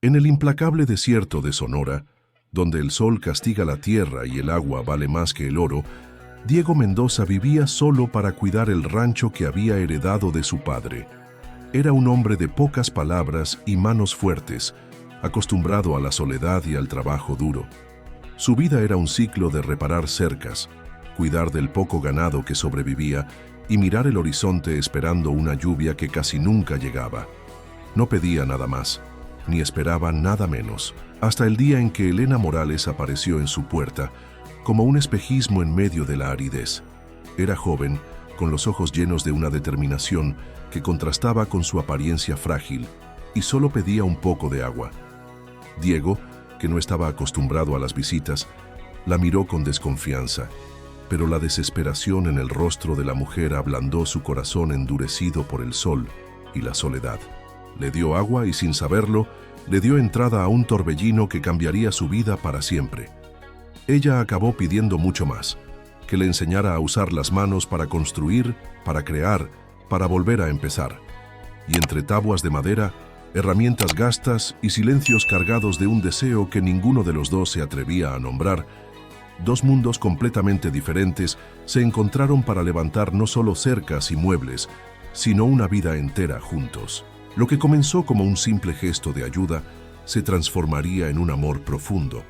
En el implacable desierto de Sonora, donde el sol castiga la tierra y el agua vale más que el oro, Diego Mendoza vivía solo para cuidar el rancho que había heredado de su padre. Era un hombre de pocas palabras y manos fuertes, acostumbrado a la soledad y al trabajo duro. Su vida era un ciclo de reparar cercas, cuidar del poco ganado que sobrevivía y mirar el horizonte esperando una lluvia que casi nunca llegaba. No pedía nada más, ni esperaba nada menos, hasta el día en que Elena Morales apareció en su puerta, como un espejismo en medio de la aridez. Era joven, con los ojos llenos de una determinación que contrastaba con su apariencia frágil, y solo pedía un poco de agua. Diego, que no estaba acostumbrado a las visitas, la miró con desconfianza, pero la desesperación en el rostro de la mujer ablandó su corazón endurecido por el sol y la soledad. Le dio agua y, sin saberlo, le dio entrada a un torbellino que cambiaría su vida para siempre. Ella acabó pidiendo mucho más, que le enseñara a usar las manos para construir, para crear, para volver a empezar. Y entre tabuas de madera, herramientas gastas y silencios cargados de un deseo que ninguno de los dos se atrevía a nombrar, dos mundos completamente diferentes se encontraron para levantar no solo cercas y muebles, sino una vida entera juntos. Lo que comenzó como un simple gesto de ayuda se transformaría en un amor profundo,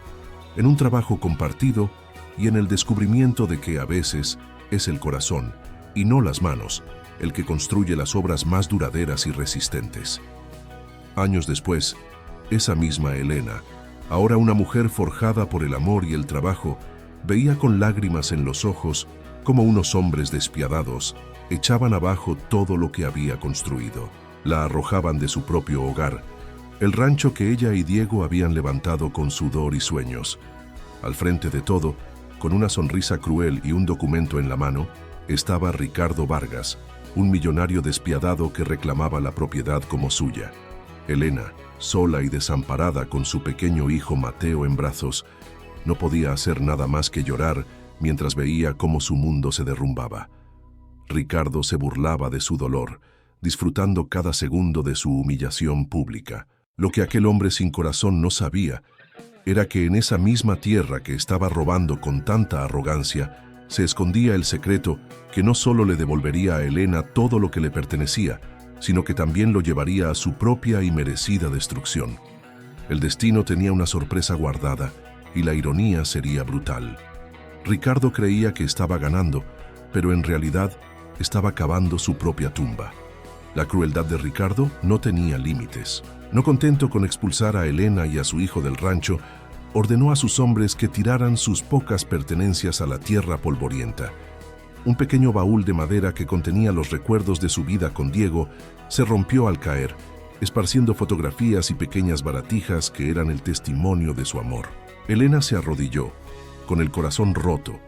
en un trabajo compartido y en el descubrimiento de que a veces es el corazón, y no las manos, el que construye las obras más duraderas y resistentes. Años después, esa misma Elena, ahora una mujer forjada por el amor y el trabajo, veía con lágrimas en los ojos cómo unos hombres despiadados echaban abajo todo lo que había construido. La arrojaban de su propio hogar, el rancho que ella y Diego habían levantado con sudor y sueños. Al frente de todo, con una sonrisa cruel y un documento en la mano, estaba Ricardo Vargas, un millonario despiadado que reclamaba la propiedad como suya. Elena, sola y desamparada con su pequeño hijo Mateo en brazos, no podía hacer nada más que llorar mientras veía cómo su mundo se derrumbaba. Ricardo se burlaba de su dolor, disfrutando cada segundo de su humillación pública. Lo que aquel hombre sin corazón no sabía era que en esa misma tierra que estaba robando con tanta arrogancia, se escondía el secreto que no solo le devolvería a Elena todo lo que le pertenecía, sino que también lo llevaría a su propia y merecida destrucción. El destino tenía una sorpresa guardada, y la ironía sería brutal. Ricardo creía que estaba ganando, pero en realidad estaba cavando su propia tumba. La crueldad de Ricardo no tenía límites. No contento con expulsar a Elena y a su hijo del rancho, ordenó a sus hombres que tiraran sus pocas pertenencias a la tierra polvorienta. Un pequeño baúl de madera que contenía los recuerdos de su vida con Diego se rompió al caer, esparciendo fotografías y pequeñas baratijas que eran el testimonio de su amor. Elena se arrodilló, con el corazón roto,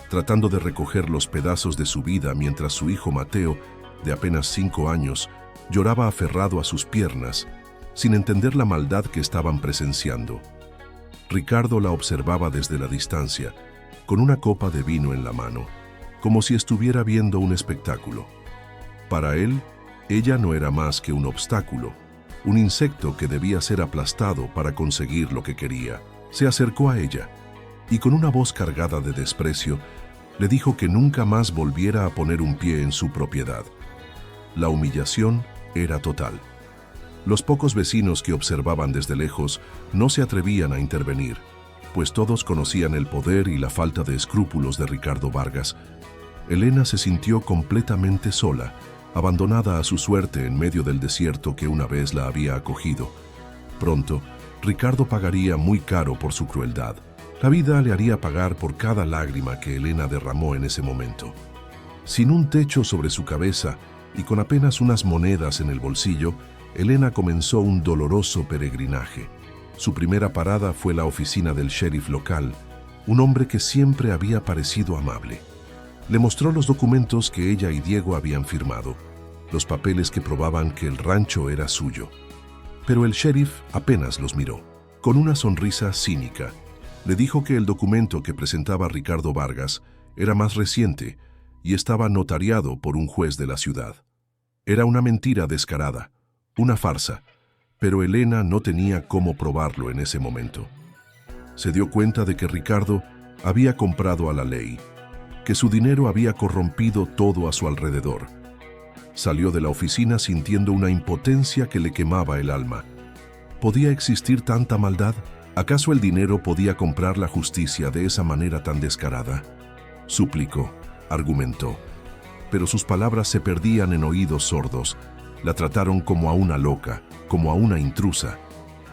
tratando de recoger los pedazos de su vida mientras su hijo Mateo, de apenas 5 años, lloraba aferrado a sus piernas, sin entender la maldad que estaban presenciando. Ricardo la observaba desde la distancia, con una copa de vino en la mano, como si estuviera viendo un espectáculo. Para él, ella no era más que un obstáculo, un insecto que debía ser aplastado para conseguir lo que quería. Se acercó a ella, y con una voz cargada de desprecio, le dijo que nunca más volviera a poner un pie en su propiedad. La humillación era total. Los pocos vecinos que observaban desde lejos no se atrevían a intervenir, pues todos conocían el poder y la falta de escrúpulos de Ricardo Vargas. Elena se sintió completamente sola, abandonada a su suerte en medio del desierto que una vez la había acogido. Pronto, Ricardo pagaría muy caro por su crueldad. La vida le haría pagar por cada lágrima que Elena derramó en ese momento. Sin un techo sobre su cabeza y con apenas unas monedas en el bolsillo, Elena comenzó un doloroso peregrinaje. Su primera parada fue la oficina del sheriff local, un hombre que siempre había parecido amable. Le mostró los documentos que ella y Diego habían firmado, los papeles que probaban que el rancho era suyo. Pero el sheriff apenas los miró. Con una sonrisa cínica, le dijo que el documento que presentaba Ricardo Vargas era más reciente y estaba notariado por un juez de la ciudad. Era una mentira descarada, una farsa, Pero Elena no tenía cómo probarlo en ese momento. Se dio cuenta de que Ricardo había comprado a la ley, que su dinero había corrompido todo a su alrededor. Salió de la oficina sintiendo una impotencia que le quemaba el alma. ¿Podía existir tanta maldad? ¿Acaso el dinero podía comprar la justicia de esa manera tan descarada? Suplicó, argumentó, pero sus palabras se perdían en oídos sordos. La trataron como a una loca, como a una intrusa.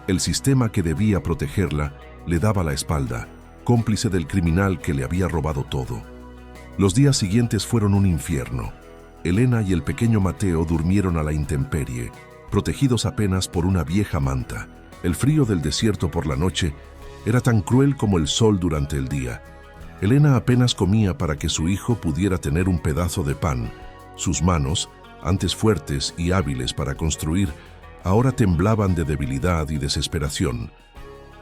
El sistema que debía protegerla le daba la espalda, cómplice del criminal que le había robado todo. Los días siguientes fueron un infierno. Elena y el pequeño Mateo durmieron a la intemperie, protegidos apenas por una vieja manta. El frío del desierto por la noche era tan cruel como el sol durante el día. Elena apenas comía para que su hijo pudiera tener un pedazo de pan. Sus manos, antes fuertes y hábiles para construir, ahora temblaban de debilidad y desesperación.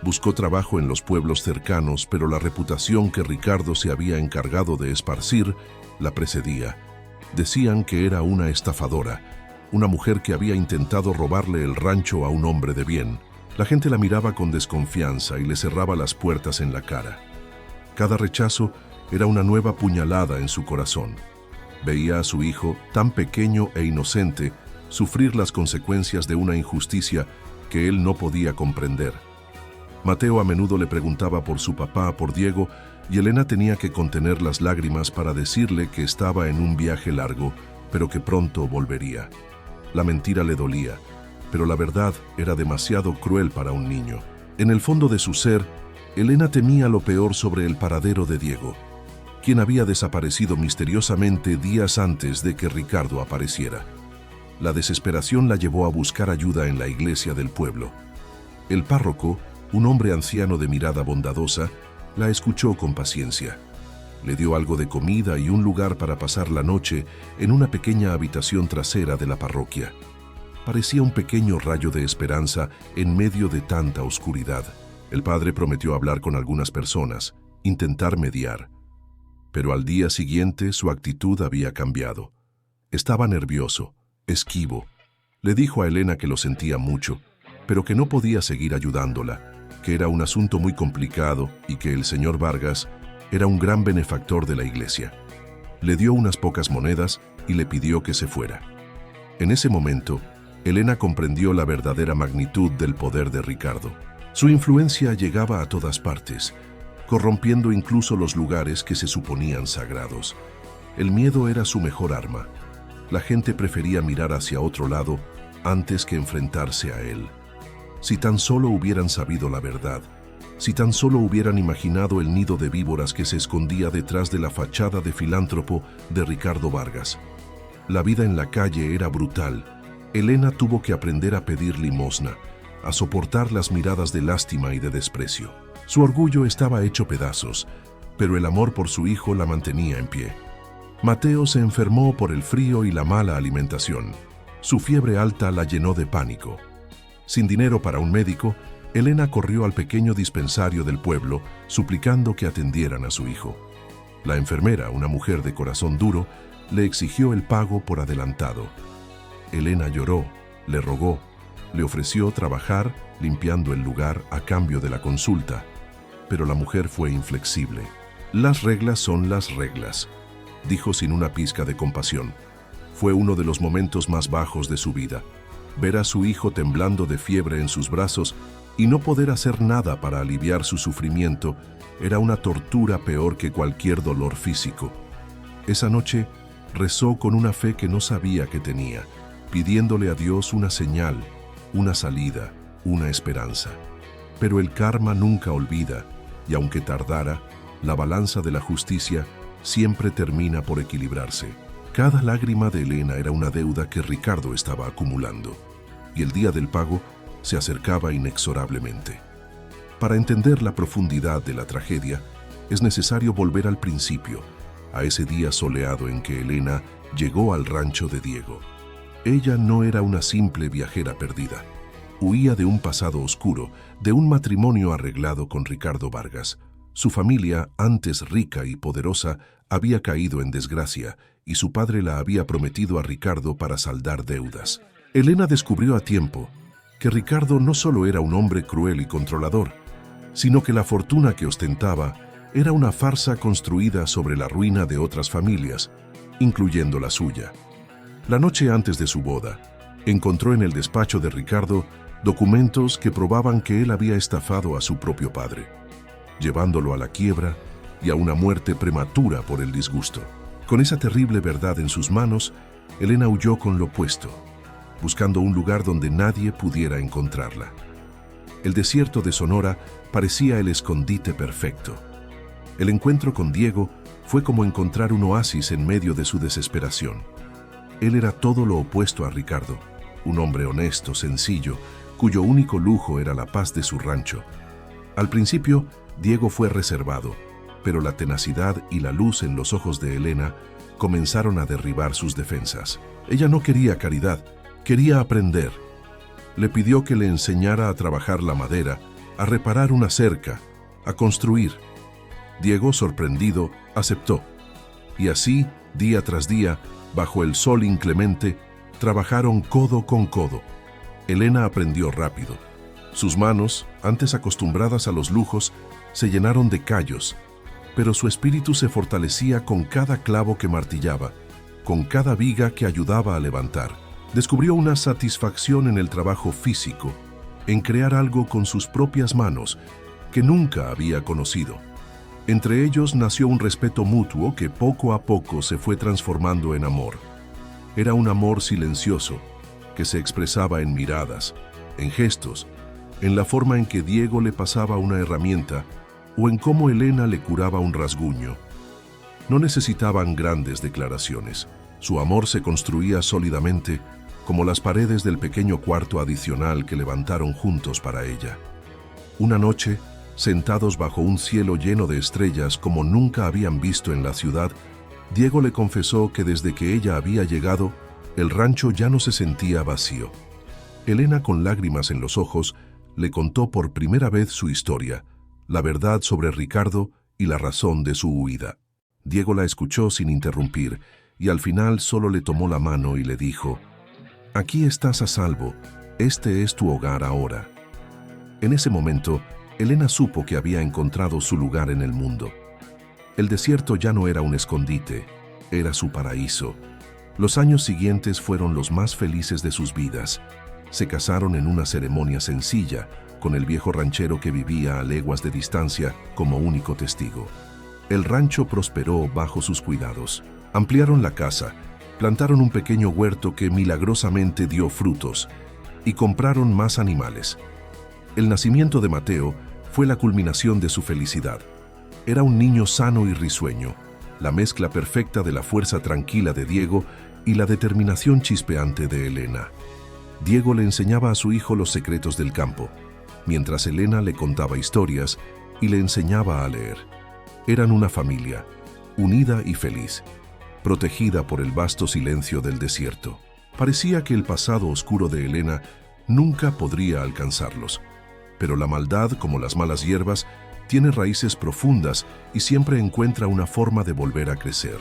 Buscó trabajo en los pueblos cercanos, pero la reputación que Ricardo se había encargado de esparcir la precedía. Decían que era una estafadora, una mujer que había intentado robarle el rancho a un hombre de bien. La gente la miraba con desconfianza y le cerraba las puertas en la cara. Cada rechazo era una nueva puñalada en su corazón. Veía a su hijo, tan pequeño e inocente, sufrir las consecuencias de una injusticia que él no podía comprender. Mateo a menudo le preguntaba por su papá, por Diego, y Elena tenía que contener las lágrimas para decirle que estaba en un viaje largo, pero que pronto volvería. La mentira le dolía, pero la verdad era demasiado cruel para un niño. En el fondo de su ser, Elena temía lo peor sobre el paradero de Diego, quien había desaparecido misteriosamente días antes de que Ricardo apareciera. La desesperación la llevó a buscar ayuda en la iglesia del pueblo. El párroco, un hombre anciano de mirada bondadosa, la escuchó con paciencia. Le dio algo de comida y un lugar para pasar la noche en una pequeña habitación trasera de la parroquia. Parecía un pequeño rayo de esperanza en medio de tanta oscuridad. El padre prometió hablar con algunas personas, intentar mediar. Pero al día siguiente su actitud había cambiado. Estaba nervioso, esquivo. Le dijo a Elena que lo sentía mucho, pero que no podía seguir ayudándola, que era un asunto muy complicado y que el señor Vargas era un gran benefactor de la iglesia. Le dio unas pocas monedas y le pidió que se fuera. En ese momento, Elena comprendió la verdadera magnitud del poder de Ricardo. Su influencia llegaba a todas partes, corrompiendo incluso los lugares que se suponían sagrados. El miedo era su mejor arma. La gente prefería mirar hacia otro lado antes que enfrentarse a él. Si tan solo hubieran sabido la verdad, si tan solo hubieran imaginado el nido de víboras que se escondía detrás de la fachada de filántropo de Ricardo Vargas. La vida en la calle era brutal. Elena tuvo que aprender a pedir limosna, a soportar las miradas de lástima y de desprecio. Su orgullo estaba hecho pedazos, pero el amor por su hijo la mantenía en pie. Mateo se enfermó por el frío y la mala alimentación. Su fiebre alta la llenó de pánico. Sin dinero para un médico, Elena corrió al pequeño dispensario del pueblo, suplicando que atendieran a su hijo. La enfermera, una mujer de corazón duro, le exigió el pago por adelantado. Elena lloró, le rogó, le ofreció trabajar limpiando el lugar a cambio de la consulta, pero la mujer fue inflexible. Las reglas son las reglas, dijo sin una pizca de compasión. Fue uno de los momentos más bajos de su vida. Ver a su hijo temblando de fiebre en sus brazos y no poder hacer nada para aliviar su sufrimiento era una tortura peor que cualquier dolor físico. Esa noche rezó con una fe que no sabía que tenía, pidiéndole a Dios una señal, una salida, una esperanza. Pero el karma nunca olvida, y aunque tardara, la balanza de la justicia siempre termina por equilibrarse. Cada lágrima de Elena era una deuda que Ricardo estaba acumulando, y el día del pago se acercaba inexorablemente. Para entender la profundidad de la tragedia, es necesario volver al principio, a ese día soleado en que Elena llegó al rancho de Diego. Ella no era una simple viajera perdida. Huía de un pasado oscuro, de un matrimonio arreglado con Ricardo Vargas. Su familia, antes rica y poderosa, había caído en desgracia y su padre la había prometido a Ricardo para saldar deudas. Elena descubrió a tiempo que Ricardo no solo era un hombre cruel y controlador, sino que la fortuna que ostentaba era una farsa construida sobre la ruina de otras familias, incluyendo la suya. La noche antes de su boda, encontró en el despacho de Ricardo documentos que probaban que él había estafado a su propio padre, llevándolo a la quiebra y a una muerte prematura por el disgusto. Con esa terrible verdad en sus manos, Elena huyó con lo puesto, buscando un lugar donde nadie pudiera encontrarla. El desierto de Sonora parecía el escondite perfecto. El encuentro con Diego fue como encontrar un oasis en medio de su desesperación. Él era todo lo opuesto a Ricardo, un hombre honesto, sencillo, cuyo único lujo era la paz de su rancho. Al principio, Diego fue reservado, pero la tenacidad y la luz en los ojos de Elena comenzaron a derribar sus defensas. Ella no quería caridad, quería aprender. Le pidió que le enseñara a trabajar la madera, a reparar una cerca, a construir. Diego, sorprendido, aceptó. Y así, día tras día, bajo el sol inclemente, trabajaron codo con codo. Elena aprendió rápido. Sus manos, antes acostumbradas a los lujos, se llenaron de callos, pero su espíritu se fortalecía con cada clavo que martillaba, con cada viga que ayudaba a levantar. Descubrió una satisfacción en el trabajo físico, en crear algo con sus propias manos que nunca había conocido. Entre ellos nació un respeto mutuo que poco a poco se fue transformando en amor. Era un amor silencioso, que se expresaba en miradas, en gestos, en la forma en que Diego le pasaba una herramienta o en cómo Elena le curaba un rasguño. No necesitaban grandes declaraciones. Su amor se construía sólidamente, como las paredes del pequeño cuarto adicional que levantaron juntos para ella. Una noche, sentados bajo un cielo lleno de estrellas como nunca habían visto en la ciudad, Diego le confesó que desde que ella había llegado, el rancho ya no se sentía vacío. Elena, con lágrimas en los ojos, le contó por primera vez su historia, la verdad sobre Ricardo y la razón de su huida. Diego la escuchó sin interrumpir y al final solo le tomó la mano y le dijo: «Aquí estás a salvo, este es tu hogar ahora». En ese momento, Elena supo que había encontrado su lugar en el mundo. El desierto ya no era un escondite, era su paraíso. Los años siguientes fueron los más felices de sus vidas. Se casaron en una ceremonia sencilla, con el viejo ranchero que vivía a leguas de distancia como único testigo. El rancho prosperó bajo sus cuidados. Ampliaron la casa, plantaron un pequeño huerto que milagrosamente dio frutos y compraron más animales. El nacimiento de Mateo fue la culminación de su felicidad. Era un niño sano y risueño, la mezcla perfecta de la fuerza tranquila de Diego y la determinación chispeante de Elena. Diego le enseñaba a su hijo los secretos del campo, mientras Elena le contaba historias y le enseñaba a leer. Eran una familia, unida y feliz, protegida por el vasto silencio del desierto. Parecía que el pasado oscuro de Elena nunca podría alcanzarlos, pero la maldad, como las malas hierbas, tiene raíces profundas y siempre encuentra una forma de volver a crecer.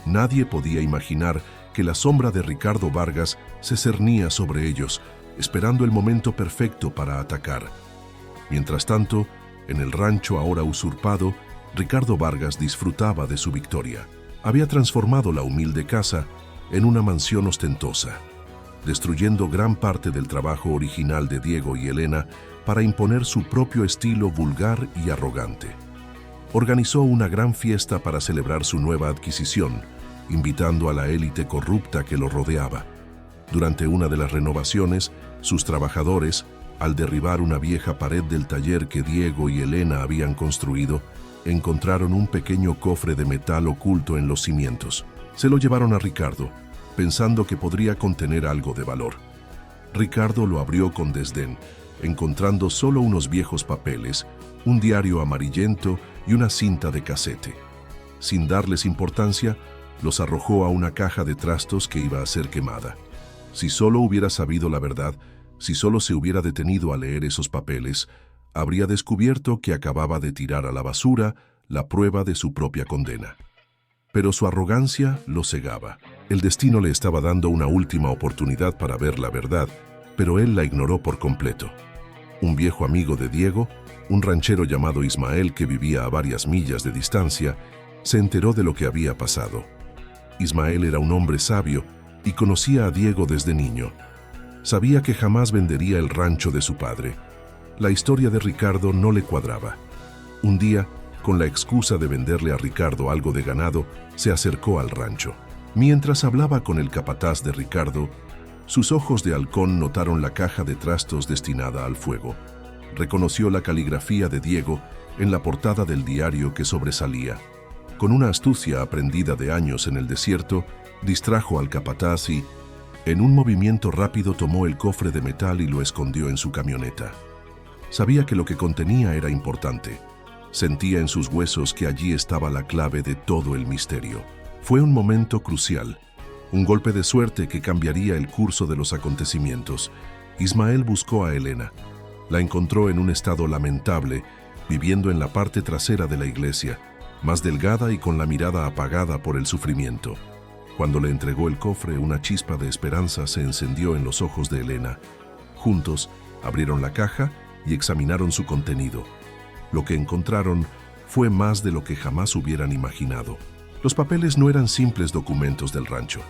Nadie podía imaginar que la sombra de Ricardo Vargas se cernía sobre ellos, esperando el momento perfecto para atacar. Mientras tanto, en el rancho ahora usurpado, Ricardo Vargas disfrutaba de su victoria. Había transformado la humilde casa en una mansión ostentosa, destruyendo gran parte del trabajo original de Diego y Elena para imponer su propio estilo vulgar y arrogante. Organizó una gran fiesta para celebrar su nueva adquisición, invitando a la élite corrupta que lo rodeaba. Durante una de las renovaciones, sus trabajadores, al derribar una vieja pared del taller que Diego y Elena habían construido, encontraron un pequeño cofre de metal oculto en los cimientos. Se lo llevaron a Ricardo, pensando que podría contener algo de valor. Ricardo lo abrió con desdén, encontrando solo unos viejos papeles, un diario amarillento y una cinta de casete. Sin darles importancia, los arrojó a una caja de trastos que iba a ser quemada. Si solo hubiera sabido la verdad, si solo se hubiera detenido a leer esos papeles, habría descubierto que acababa de tirar a la basura la prueba de su propia condena. Pero su arrogancia lo cegaba. El destino le estaba dando una última oportunidad para ver la verdad, pero él la ignoró por completo. Un viejo amigo de Diego, un ranchero llamado Ismael que vivía a varias millas de distancia, se enteró de lo que había pasado. Ismael era un hombre sabio y conocía a Diego desde niño. Sabía que jamás vendería el rancho de su padre. La historia de Ricardo no le cuadraba. Un día, con la excusa de venderle a Ricardo algo de ganado, se acercó al rancho. Mientras hablaba con el capataz de Ricardo, sus ojos de halcón notaron la caja de trastos destinada al fuego. Reconoció la caligrafía de Diego en la portada del diario que sobresalía. Con una astucia aprendida de años en el desierto, distrajo al capataz y, en un movimiento rápido, tomó el cofre de metal y lo escondió en su camioneta. Sabía que lo que contenía era importante. Sentía en sus huesos que allí estaba la clave de todo el misterio. Fue un momento crucial, un golpe de suerte que cambiaría el curso de los acontecimientos. Ismael buscó a Elena. La encontró en un estado lamentable, viviendo en la parte trasera de la iglesia, más delgada y con la mirada apagada por el sufrimiento. Cuando le entregó el cofre, una chispa de esperanza se encendió en los ojos de Elena. Juntos, abrieron la caja y examinaron su contenido. Lo que encontraron fue más de lo que jamás hubieran imaginado. Los papeles no eran simples documentos del rancho.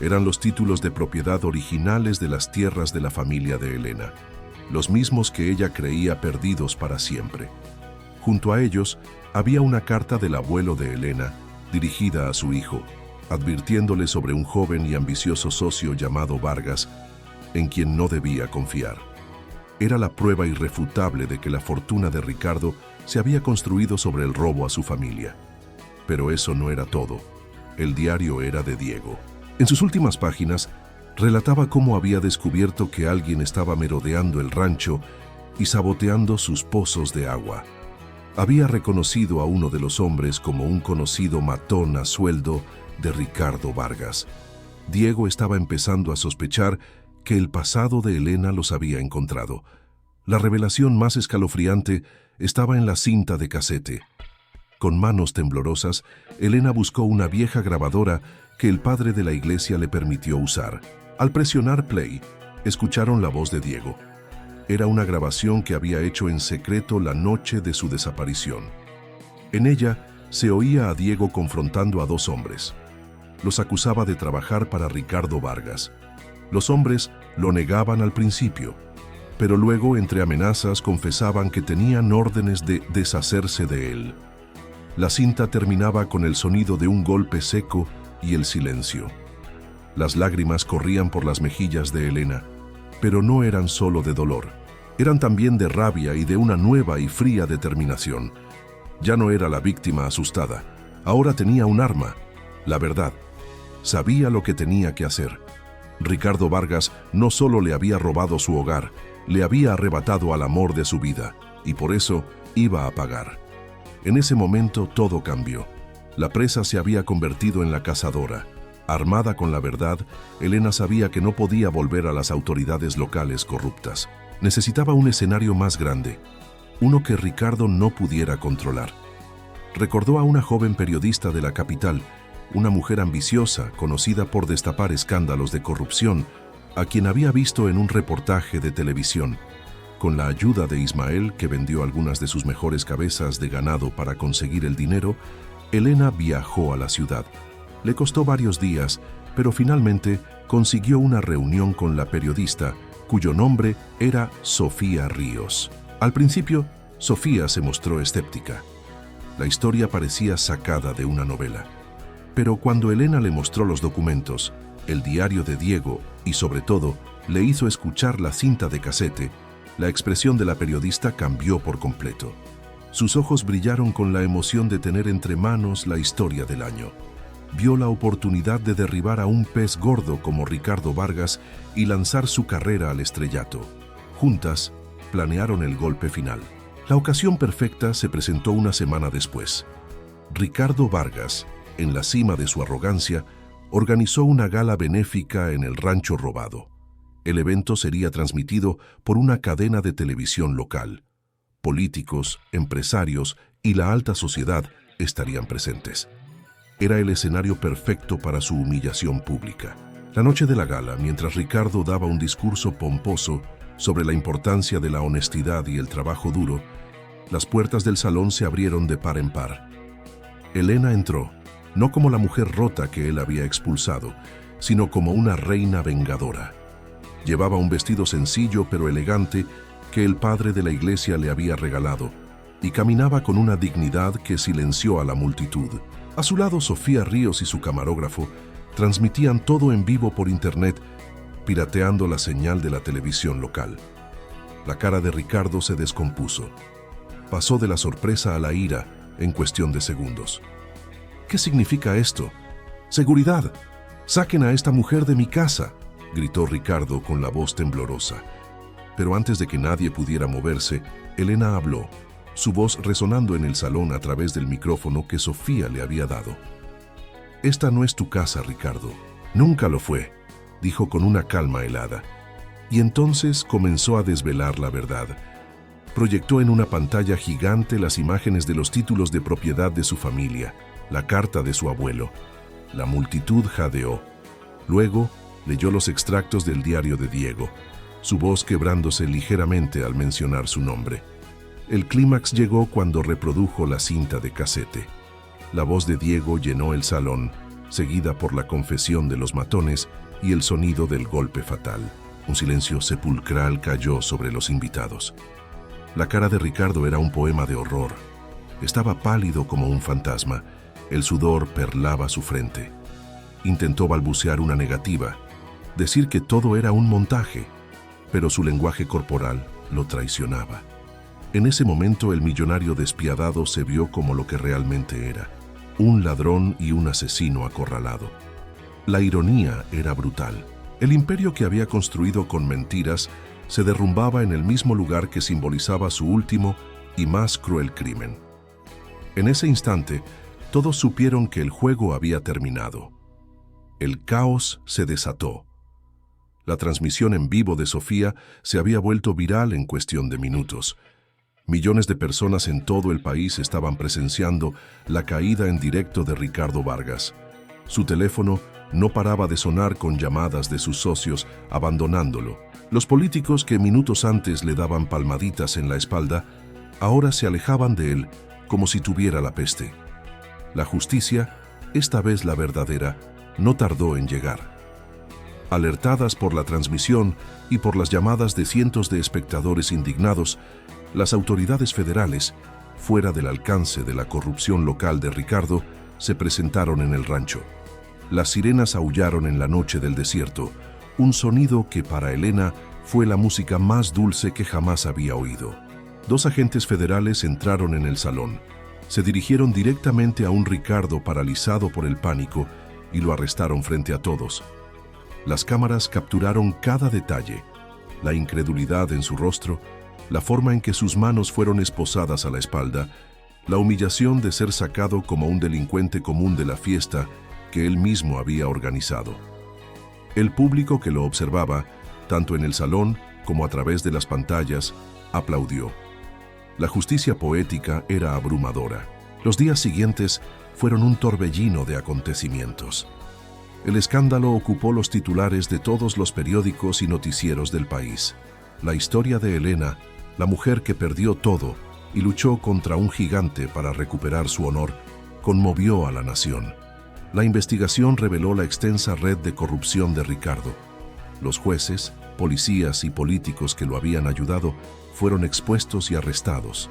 Eran los títulos de propiedad originales de las tierras de la familia de Elena, los mismos que ella creía perdidos para siempre. Junto a ellos había una carta del abuelo de Elena, dirigida a su hijo, advirtiéndole sobre un joven y ambicioso socio llamado Vargas, en quien no debía confiar. Era la prueba irrefutable de que la fortuna de Ricardo se había construido sobre el robo a su familia. Pero eso no era todo. El diario era de Diego. En sus últimas páginas, relataba cómo había descubierto que alguien estaba merodeando el rancho y saboteando sus pozos de agua. Había reconocido a uno de los hombres como un conocido matón a sueldo de Ricardo Vargas. Diego estaba empezando a sospechar que el pasado de Elena los había encontrado. La revelación más escalofriante estaba en la cinta de casete. Con manos temblorosas, Elena buscó una vieja grabadora que el padre de la iglesia le permitió usar. Al presionar play, escucharon la voz de Diego. Era una grabación que había hecho en secreto la noche de su desaparición. En ella se oía a Diego confrontando a dos hombres. Los acusaba de trabajar para Ricardo Vargas. Los hombres lo negaban al principio, pero luego, entre amenazas, confesaban que tenían órdenes de deshacerse de él. La cinta terminaba con el sonido de un golpe seco y el silencio. Las lágrimas corrían por las mejillas de Elena, pero no eran solo de dolor. Eran también de rabia y de una nueva y fría determinación. Ya no era la víctima asustada. Ahora tenía un arma, la verdad. Sabía lo que tenía que hacer. Ricardo Vargas no solo le había robado su hogar, le había arrebatado al amor de su vida, y por eso iba a pagar. En ese momento todo cambió. La presa se había convertido en la cazadora. Armada con la verdad, Elena sabía que no podía volver a las autoridades locales corruptas. Necesitaba un escenario más grande, uno que Ricardo no pudiera controlar. Recordó a una joven periodista de la capital, una mujer ambiciosa, conocida por destapar escándalos de corrupción, a quien había visto en un reportaje de televisión. Con la ayuda de Ismael, que vendió algunas de sus mejores cabezas de ganado para conseguir el dinero, Elena viajó a la ciudad. Le costó varios días, pero finalmente consiguió una reunión con la periodista, cuyo nombre era Sofía Ríos. Al principio, Sofía se mostró escéptica. La historia parecía sacada de una novela. Pero cuando Elena le mostró los documentos, el diario de Diego y, sobre todo, le hizo escuchar la cinta de casete, la expresión de la periodista cambió por completo. Sus ojos brillaron con la emoción de tener entre manos la historia del año. Vio la oportunidad de derribar a un pez gordo como Ricardo Vargas y lanzar su carrera al estrellato. Juntas, planearon el golpe final. La ocasión perfecta se presentó una semana después. Ricardo Vargas, en la cima de su arrogancia, organizó una gala benéfica en el rancho robado. El evento sería transmitido por una cadena de televisión local. Políticos, empresarios y la alta sociedad estarían presentes. Era el escenario perfecto para su humillación pública. La noche de la gala, mientras Ricardo daba un discurso pomposo sobre la importancia de la honestidad y el trabajo duro, las puertas del salón se abrieron de par en par. Elena entró, no como la mujer rota que él había expulsado, sino como una reina vengadora. Llevaba un vestido sencillo pero elegante que el padre de la iglesia le había regalado, y caminaba con una dignidad que silenció a la multitud. A su lado, Sofía Ríos y su camarógrafo transmitían todo en vivo por internet, pirateando la señal de la televisión local. La cara de Ricardo se descompuso. Pasó de la sorpresa a la ira en cuestión de segundos. ¿Qué significa esto? ¡Seguridad! ¡Saquen a esta mujer de mi casa!, gritó Ricardo con la voz temblorosa. Pero antes de que nadie pudiera moverse, Elena habló, su voz resonando en el salón a través del micrófono que Sofía le había dado. «Esta no es tu casa, Ricardo. Nunca lo fue», dijo con una calma helada. Y entonces comenzó a desvelar la verdad. Proyectó en una pantalla gigante las imágenes de los títulos de propiedad de su familia, la carta de su abuelo. La multitud jadeó. Luego leyó los extractos del diario de Diego, su voz quebrándose ligeramente al mencionar su nombre. El clímax llegó cuando reprodujo la cinta de casete. La voz de Diego llenó el salón, seguida por la confesión de los matones y el sonido del golpe fatal. Un silencio sepulcral cayó sobre los invitados. La cara de Ricardo era un poema de horror. Estaba pálido como un fantasma. El sudor perlaba su frente. Intentó balbucear una negativa, decir que todo era un montaje, pero su lenguaje corporal lo traicionaba. En ese momento el millonario despiadado se vio como lo que realmente era, un ladrón y un asesino acorralado. La ironía era brutal. El imperio que había construido con mentiras se derrumbaba en el mismo lugar que simbolizaba su último y más cruel crimen. En ese instante, todos supieron que el juego había terminado. El caos se desató. La transmisión en vivo de Sofía se había vuelto viral en cuestión de minutos. Millones de personas en todo el país estaban presenciando la caída en directo de Ricardo Vargas. Su teléfono no paraba de sonar con llamadas de sus socios abandonándolo. Los políticos que minutos antes le daban palmaditas en la espalda, ahora se alejaban de él como si tuviera la peste. La justicia, esta vez la verdadera, no tardó en llegar. Alertadas por la transmisión y por las llamadas de cientos de espectadores indignados, las autoridades federales, fuera del alcance de la corrupción local de Ricardo, se presentaron en el rancho. Las sirenas aullaron en la noche del desierto, un sonido que para Elena fue la música más dulce que jamás había oído. Dos agentes federales entraron en el salón. Se dirigieron directamente a un Ricardo paralizado por el pánico y lo arrestaron frente a todos. Las cámaras capturaron cada detalle, la incredulidad en su rostro, la forma en que sus manos fueron esposadas a la espalda, la humillación de ser sacado como un delincuente común de la fiesta que él mismo había organizado. El público que lo observaba, tanto en el salón como a través de las pantallas, aplaudió. La justicia poética era abrumadora. Los días siguientes fueron un torbellino de acontecimientos. El escándalo ocupó los titulares de todos los periódicos y noticieros del país. La historia de Elena, la mujer que perdió todo y luchó contra un gigante para recuperar su honor, conmovió a la nación. La investigación reveló la extensa red de corrupción de Ricardo. Los jueces, policías y políticos que lo habían ayudado fueron expuestos y arrestados.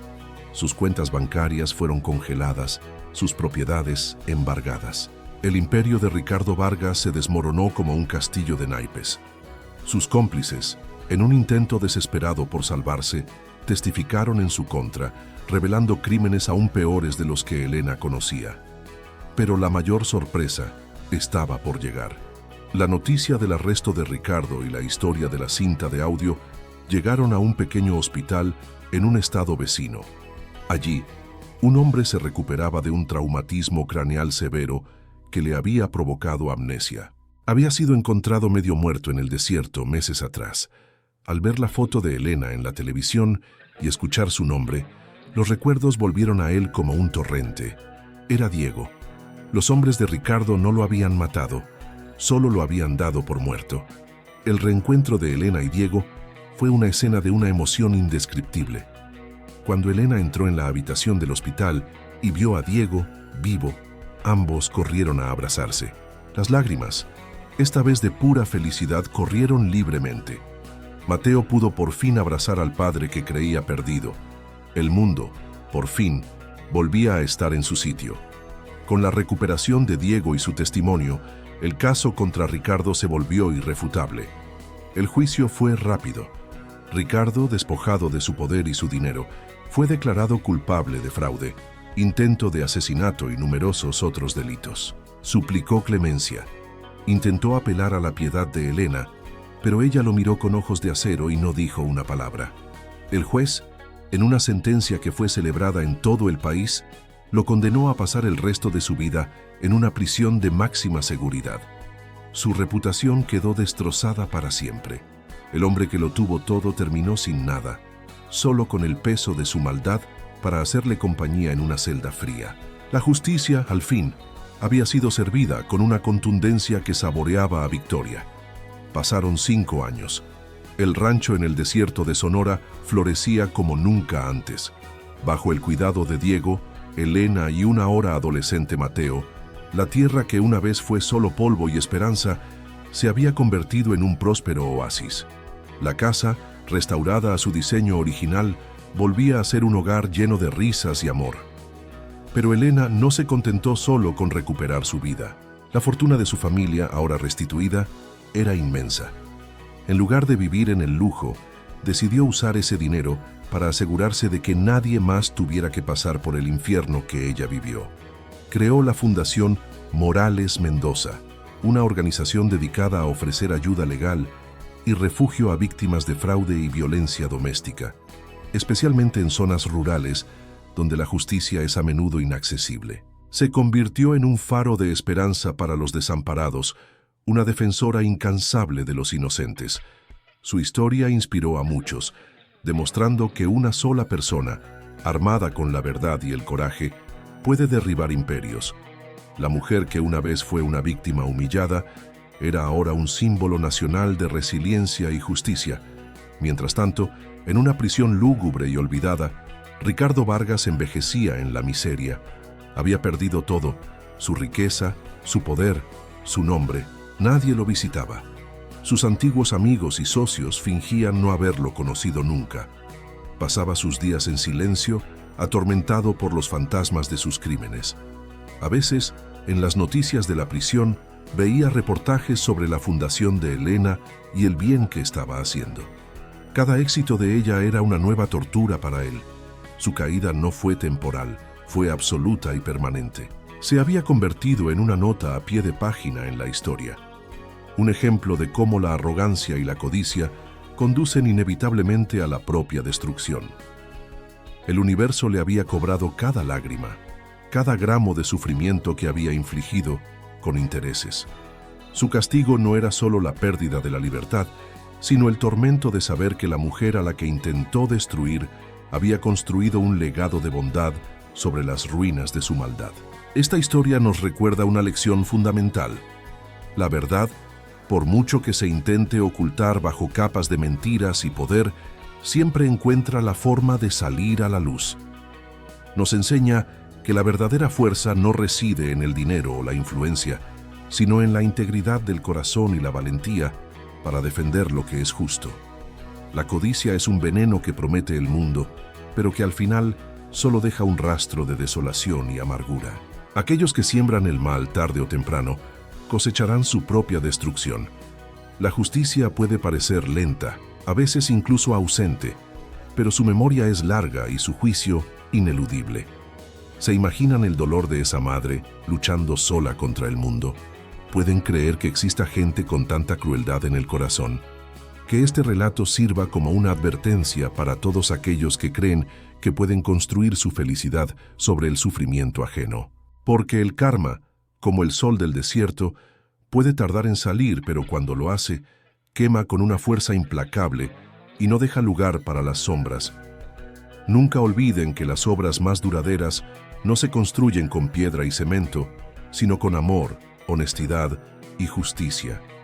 Sus cuentas bancarias fueron congeladas, sus propiedades embargadas. El imperio de Ricardo Vargas se desmoronó como un castillo de naipes. Sus cómplices, en un intento desesperado por salvarse, testificaron en su contra, revelando crímenes aún peores de los que Elena conocía. Pero la mayor sorpresa estaba por llegar. La noticia del arresto de Ricardo y la historia de la cinta de audio llegaron a un pequeño hospital en un estado vecino. Allí, un hombre se recuperaba de un traumatismo craneal severo que le había provocado amnesia. Había sido encontrado medio muerto en el desierto meses atrás. Al ver la foto de Elena en la televisión y escuchar su nombre, los recuerdos volvieron a él como un torrente. Era Diego. Los hombres de Ricardo no lo habían matado. solo lo habían dado por muerto. El reencuentro de Elena y Diego fue una escena de una emoción indescriptible. Cuando Elena entró en la habitación del hospital y vio a Diego vivo, ambos corrieron a abrazarse. Las lágrimas, esta vez de pura felicidad, corrieron libremente. Mateo pudo por fin abrazar al padre que creía perdido. El mundo, por fin, volvía a estar en su sitio. Con la recuperación de Diego y su testimonio, el caso contra Ricardo se volvió irrefutable. El juicio fue rápido. Ricardo, despojado de su poder y su dinero, fue declarado culpable de fraude, intento de asesinato y numerosos otros delitos. Suplicó clemencia. Intentó apelar a la piedad de Elena, pero ella lo miró con ojos de acero y no dijo una palabra. El juez, en una sentencia que fue celebrada en todo el país, lo condenó a pasar el resto de su vida en una prisión de máxima seguridad. Su reputación quedó destrozada para siempre. El hombre que lo tuvo todo terminó sin nada, solo con el peso de su maldad para hacerle compañía en una celda fría. La justicia, al fin, había sido servida con una contundencia que saboreaba a victoria. Pasaron 5 años. El rancho en el desierto de Sonora florecía como nunca antes. Bajo el cuidado de Diego, Elena y un ahora adolescente Mateo, la tierra que una vez fue solo polvo y esperanza, se había convertido en un próspero oasis. La casa, restaurada a su diseño original, volvía a ser un hogar lleno de risas y amor. Pero Elena no se contentó solo con recuperar su vida. La fortuna de su familia, ahora restituida, era inmensa. En lugar de vivir en el lujo, decidió usar ese dinero para asegurarse de que nadie más tuviera que pasar por el infierno que ella vivió. Creó la Fundación Morales Mendoza, una organización dedicada a ofrecer ayuda legal y refugio a víctimas de fraude y violencia doméstica, especialmente en zonas rurales donde la justicia es a menudo inaccesible. Se convirtió en un faro de esperanza para los desamparados, una defensora incansable de los inocentes. Su historia inspiró a muchos, demostrando que una sola persona, armada con la verdad y el coraje, puede derribar imperios. La mujer que una vez fue una víctima humillada, era ahora un símbolo nacional de resiliencia y justicia. Mientras tanto, en una prisión lúgubre y olvidada, Ricardo Vargas envejecía en la miseria. Había perdido todo: su riqueza, su poder, su nombre. Nadie lo visitaba. Sus antiguos amigos y socios fingían no haberlo conocido nunca. Pasaba sus días en silencio, atormentado por los fantasmas de sus crímenes. A veces, en las noticias de la prisión, veía reportajes sobre la fundación de Elena y el bien que estaba haciendo. Cada éxito de ella era una nueva tortura para él. Su caída no fue temporal, fue absoluta y permanente. Se había convertido en una nota a pie de página en la historia. Un ejemplo de cómo la arrogancia y la codicia conducen inevitablemente a la propia destrucción. El universo le había cobrado cada lágrima, cada gramo de sufrimiento que había infligido, con intereses. Su castigo no era solo la pérdida de la libertad, sino el tormento de saber que la mujer a la que intentó destruir había construido un legado de bondad sobre las ruinas de su maldad. Esta historia nos recuerda una lección fundamental. La verdad, por mucho que se intente ocultar bajo capas de mentiras y poder, siempre encuentra la forma de salir a la luz. Nos enseña que la verdadera fuerza no reside en el dinero o la influencia, sino en la integridad del corazón y la valentía para defender lo que es justo. La codicia es un veneno que promete el mundo, pero que al final solo deja un rastro de desolación y amargura. Aquellos que siembran el mal tarde o temprano cosecharán su propia destrucción. La justicia puede parecer lenta, a veces incluso ausente, pero su memoria es larga y su juicio ineludible. ¿Se imaginan el dolor de esa madre luchando sola contra el mundo? ¿Pueden creer que exista gente con tanta crueldad en el corazón? Que este relato sirva como una advertencia para todos aquellos que creen que pueden construir su felicidad sobre el sufrimiento ajeno. Porque el karma, como el sol del desierto, puede tardar en salir, pero cuando lo hace, quema con una fuerza implacable y no deja lugar para las sombras. Nunca olviden que las obras más duraderas no se construyen con piedra y cemento, sino con amor, honestidad y justicia.